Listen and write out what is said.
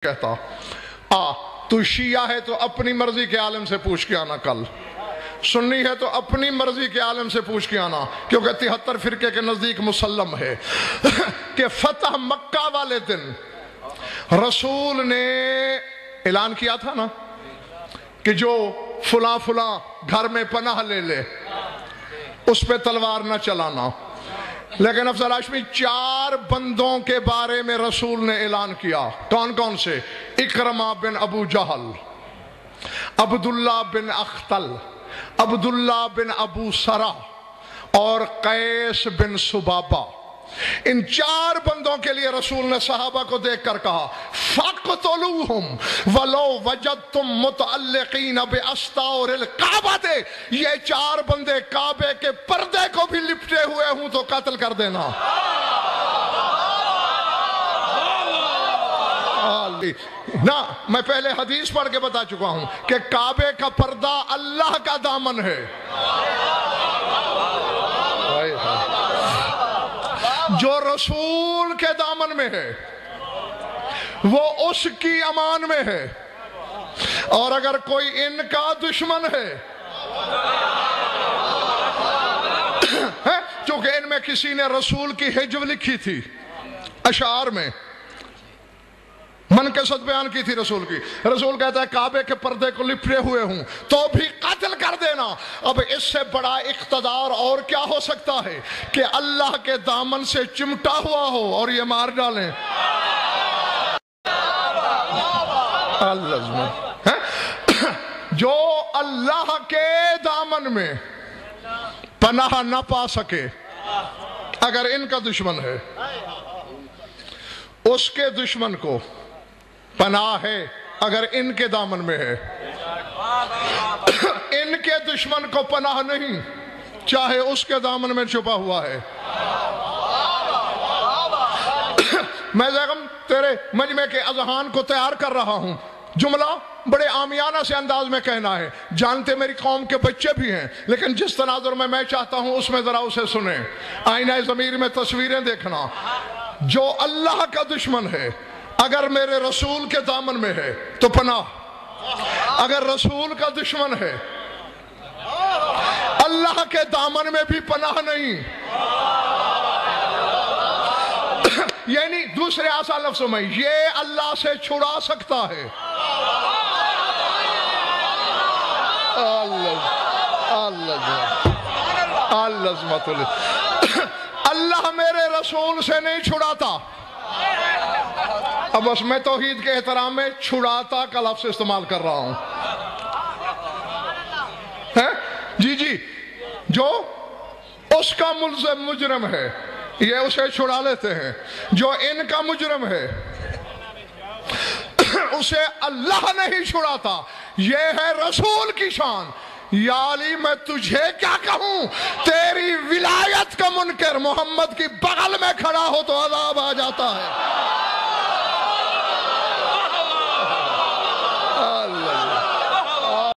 کہتا تو شیعہ ہے تو اپنی مرضی کے عالم سے پوچھ کے آنا، کل سنی ہے تو اپنی مرضی کے عالم سے پوچھ کے آنا، کیونکہ 73 فرقے کے نزدیک مسلم ہے کہ فتح مکہ والے دن رسول نے اعلان کیا تھا نا کہ جو فلاں فلاں گھر میں پناہ لے لے اس پہ تلوار نہ چلانا، لیکن افضل ہاشمی 4 بندوں کے بارے میں رسول نے اعلان کیا۔ کون کون سے؟ اکرمہ بن ابو جہل، عبداللہ بن اختل، عبداللہ بن ابو سرہ اور قیس بن سبابہ۔ ان 4 بندوں کے لیے رسول نے صحابہ کو دیکھ کر کہا فَاقْتُلُوهُمْ وَلَوْ وَجَدْتُمْ مُتَعَلِّقِينَ بِأَسْطَارِ الْكَعْبَةِ، یہ 4 بندے کعبے کے پردے کو بھی لپٹے ہوئے ہوں تو قتل کر دینا۔ نا میں پہلے حدیث پڑھ کے بتا چکا ہوں کہ کعبے کا پردہ اللہ کا دامن ہے، جو رسول کے دامن میں ہے وہ اس کی امان میں ہے، اور اگر کوئی ان کا دشمن ہے چونکہ ان میں کسی نے رسول کی حجب لکھی تھی، اشعار میں منقصد بیان کی تھی رسول کی، رسول کہتا ہے کعبے کے پردے کو لپٹے ہوئے ہوں تو بھی قتل کر دینا۔ اب اس سے بڑا اقتدار اور کیا ہو سکتا ہے کہ اللہ کے دامن سے چمٹا ہوا ہو اور یہ مار ڈالیں۔ جو اللہ کے دامن میں پناہ نہ پا سکے، اگر ان کا دشمن ہے اس کے دشمن کو پناہ ہے، اگر ان کے دامن میں ہے، ان کے دشمن کو پناہ نہیں چاہے اس کے دامن میں چھپا ہوا ہے۔ میں زیغم تیرے مجمع کے اذہان کو تیار کر رہا ہوں، جملہ بڑے عامیانہ سے انداز میں کہنا ہے، جانتے میری قوم کے بچے بھی ہیں، لیکن جس تناظر میں چاہتا ہوں اس میں ذرا اسے سنیں، آئینہ ضمیر میں تصویریں دیکھنا۔ جو اللہ کا دشمن ہے اگر میرے رسول کے دامن میں ہے تو پناہ، اگر رسول کا دشمن ہے اللہ کے دامن میں بھی پناہ نہیں۔ یعنی دوسرے آسان لفظوں میں یہ اللہ سے چھڑا سکتا ہے، اللہ میرے رسول سے نہیں چھڑاتا۔ اب بس میں توحید کے احترام میں چھڑاتا کا لفظ استعمال کر رہا ہوں۔ جی جو اس کا ملزم مجرم ہے یہ اسے چھڑا لیتے ہیں، جو ان کا مجرم ہے اسے اللہ نہیں چھڑاتا۔ یہ ہے رسول کی شان۔ یا علی میں تجھے کیا کہوں، تیری ولایت کا منکر محمد کی بغل میں کھڑا ہو تو عذاب آ جاتا ہے۔